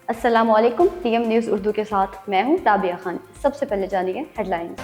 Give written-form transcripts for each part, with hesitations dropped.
السلام علیکم، T M news Urdu کے ساتھ میں ہوں رابعہ خان۔ سب سے پہلے جانیے ہیڈ لائنز۔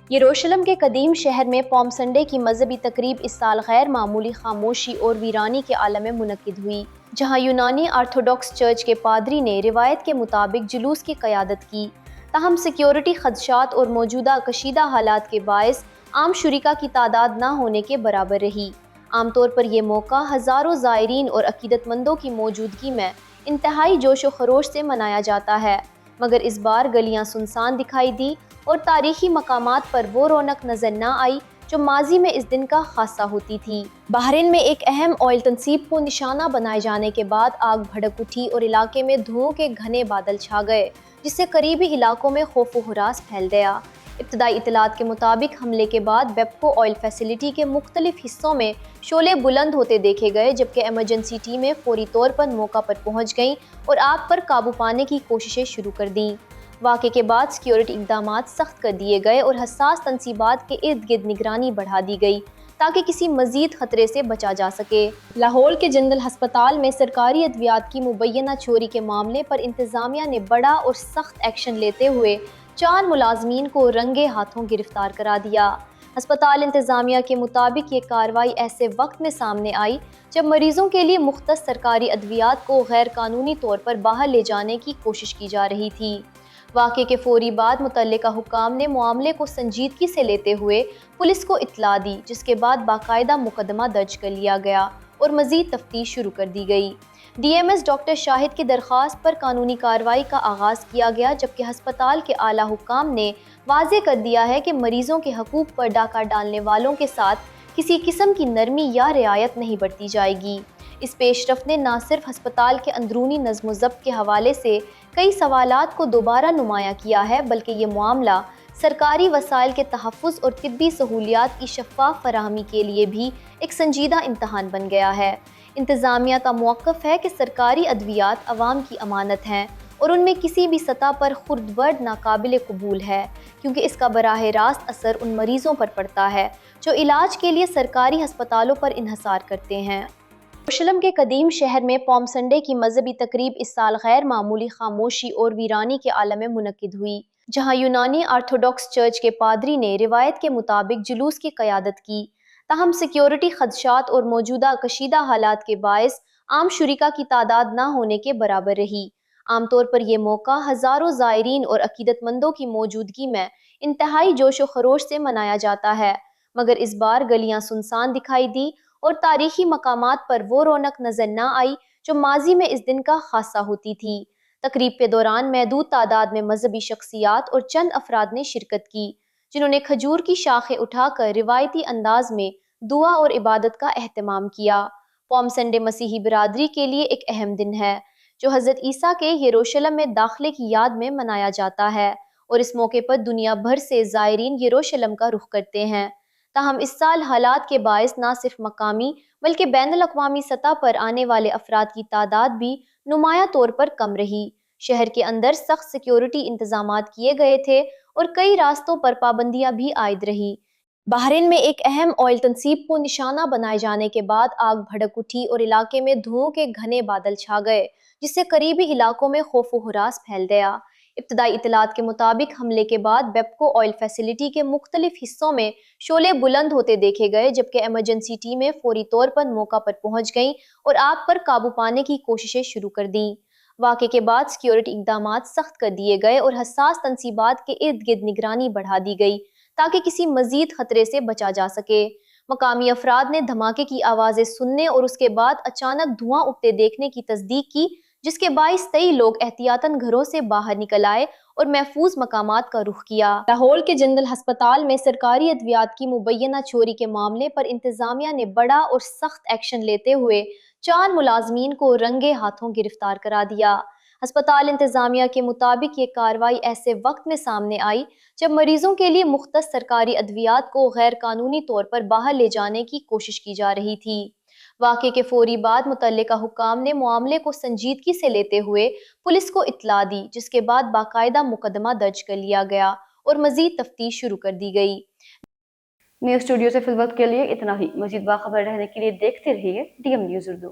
یروشلم کے قدیم شہر میں پام سنڈے کی مذہبی تقریب اس سال غیر معمولی خاموشی اور ویرانی کے عالم میں منعقد ہوئی، جہاں یونانی آرتھوڈاکس چرچ کے پادری نے روایت کے مطابق جلوس کی قیادت کی، تاہم سیکیورٹی خدشات اور موجودہ کشیدہ حالات کے باعث عام شرکاء کی تعداد نہ ہونے کے برابر رہی۔ عام طور پر یہ موقع ہزاروں زائرین اور عقیدت مندوں کی موجودگی میں انتہائی جوش و خروش سے منایا جاتا ہے، مگر اس بار گلیاں سنسان دکھائی دی اور تاریخی مقامات پر وہ رونق نظر نہ آئی جو ماضی میں اس دن کا خاصہ ہوتی تھی۔ بحرین میں ایک اہم آئل تنصیب کو نشانہ بنائے جانے کے بعد آگ بھڑک اٹھی اور علاقے میں دھوؤں کے گھنے بادل چھا گئے، جس سے قریبی علاقوں میں خوف و ہراس پھیل گیا۔ ابتدائی اطلاعات کے مطابق حملے کے بعد بیپکو آئل فیسلٹی کے مختلف حصوں میں شعلے بلند ہوتے دیکھے گئے، جبکہ ایمرجنسی ٹیمیں فوری طور پر موقع پر پہنچ گئیں اور آگ پر قابو پانے کی کوششیں شروع کر دیں۔ واقعے کے بعد سیکیورٹی اقدامات سخت کر دیے گئے اور حساس تنصیبات کے ارد گرد نگرانی بڑھا دی گئی تاکہ کسی مزید خطرے سے بچا جا سکے۔ لاہور کے جنرل ہسپتال میں سرکاری ادویات کی مبینہ چوری کے معاملے پر انتظامیہ نے بڑا اور سخت ایکشن لیتے ہوئے 4 ملازمین کو رنگے ہاتھوں گرفتار کرا دیا۔ ہسپتال انتظامیہ کے مطابق یہ کارروائی ایسے وقت میں سامنے آئی جب مریضوں کے لیے مختص سرکاری ادویات کو غیر قانونی طور پر باہر لے جانے کی کوشش کی جا رہی تھی۔ واقعے کے فوری بعد متعلقہ حکام نے معاملے کو سنجیدگی سے لیتے ہوئے پولیس کو اطلاع دی، جس کے بعد باقاعدہ مقدمہ درج کر لیا گیا اور مزید تفتیش شروع کر دی گئی۔ ڈی ایم ایس ڈاکٹر شاہد کی درخواست پر قانونی کارروائی کا آغاز کیا گیا، جبکہ ہسپتال کے اعلیٰ حکام نے واضح کر دیا ہے کہ مریضوں کے حقوق پر ڈاکہ ڈالنے والوں کے ساتھ کسی قسم کی نرمی یا رعایت نہیں برتی جائے گی۔ اس پیش رفت نے نہ صرف ہسپتال کے اندرونی نظم و ضبط کے حوالے سے کئی سوالات کو دوبارہ نمایاں کیا ہے، بلکہ یہ معاملہ سرکاری وسائل کے تحفظ اور طبی سہولیات کی شفاف فراہمی کے لیے بھی ایک سنجیدہ امتحان بن گیا ہے۔ انتظامیہ کا موقف ہے کہ سرکاری ادویات عوام کی امانت ہیں اور ان میں کسی بھی سطح پر خرد برد ناقابل قبول ہے، کیونکہ اس کا براہ راست اثر ان مریضوں پر پڑتا ہے جو علاج کے لیے سرکاری ہسپتالوں پر انحصار کرتے ہیں۔ یروشلم کے قدیم شہر میں پام سنڈے کی مذہبی تقریب اس سال غیر معمولی خاموشی اور ویرانی کے عالم میں منعقد ہوئی، جہاں یونانی آرتھوڈاکس چرچ کے پادری نے روایت کے مطابق جلوس کی قیادت کی، تاہم سیکیورٹی خدشات اور موجودہ کشیدہ حالات کے باعث عام شرکاء کی تعداد نہ ہونے کے برابر رہی۔ عام طور پر یہ موقع ہزاروں زائرین اور عقیدت مندوں کی موجودگی میں انتہائی جوش و خروش سے منایا جاتا ہے، مگر اس بار گلیاں سنسان دکھائی دی اور تاریخی مقامات پر وہ رونق نظر نہ آئی جو ماضی میں اس دن کا خاصہ ہوتی تھی۔ تقریب کے دوران محدود تعداد میں مذہبی شخصیات اور چند افراد نے شرکت کی، جنہوں نے کھجور کی شاخیں اٹھا کر روایتی انداز میں دعا اور عبادت کا اہتمام کیا۔ پام سنڈے مسیحی برادری کے لیے ایک اہم دن ہے، جو حضرت عیسیٰ کے یروشلم میں داخلے کی یاد میں منایا جاتا ہے، اور اس موقع پر دنیا بھر سے زائرین یروشلم کا رخ کرتے ہیں۔ تاہم اس سال حالات کے باعث نہ صرف مقامی بلکہ بین الاقوامی سطح پر آنے والے افراد کی تعداد بھی نمایاں طور پر کم رہی۔ شہر کے اندر سخت سیکیورٹی انتظامات کیے گئے تھے اور کئی راستوں پر پابندیاں بھی عائد رہیں۔ بحرین میں ایک اہم آئل تنصیب کو نشانہ بنائے جانے کے بعد آگ بھڑک اٹھی اور علاقے میں دھوؤں کے گھنے بادل چھا گئے، جس سے قریبی علاقوں میں خوف و ہراس پھیل گیا۔ ابتدائی اطلاعات کے مطابق حملے کے بعد بیپکو آئل فیسلٹی کے مختلف حصوں میں شعلے بلند ہوتے دیکھے گئے، جبکہ ایمرجنسی ٹیمیں فوری طور پر موقع پر پہنچ گئیں اور آگ پر قابو پانے کی کوششیں شروع کر دیں۔ واقعے کے بعد سیکیورٹی اقدامات سخت کر دیے گئے اور حساس تنصیبات کے ارد گرد نگرانی بڑھا دی گئی تاکہ کسی مزید خطرے سے بچا جا سکے۔ مقامی افراد نے دھماکے کی آوازیں سننے اور اس کے بعد اچانک دھواں اٹھتے دیکھنے کی تصدیق کی، جس کے باعث کئی لوگ احتیاطاً گھروں سے باہر نکل آئے اور محفوظ مقامات کا رخ کیا۔ لاہور کے جنرل ہسپتال میں سرکاری ادویات کی مبینہ چوری کے معاملے پر انتظامیہ نے بڑا اور سخت ایکشن لیتے ہوئے 4 ملازمین کو رنگے ہاتھوں گرفتار کرا دیا۔ ہسپتال انتظامیہ کے مطابق یہ کارروائی ایسے وقت میں سامنے آئی جب مریضوں کے لیے مختص سرکاری ادویات کو غیر قانونی طور پر باہر لے جانے کی کوشش کی جا رہی تھی۔ واقعے کے فوری بعد متعلقہ حکام نے معاملے کو سنجیدگی سے لیتے ہوئے پولیس کو اطلاع دی، جس کے بعد باقاعدہ مقدمہ درج کر لیا گیا اور مزید تفتیش شروع کر دی گئی۔ نیوز اسٹوڈیو سے فی الوقت کے لیے اتنا ہی۔ مزید باخبر رہنے کے لیے دیکھتے رہیے ڈی ایم نیوز اردو۔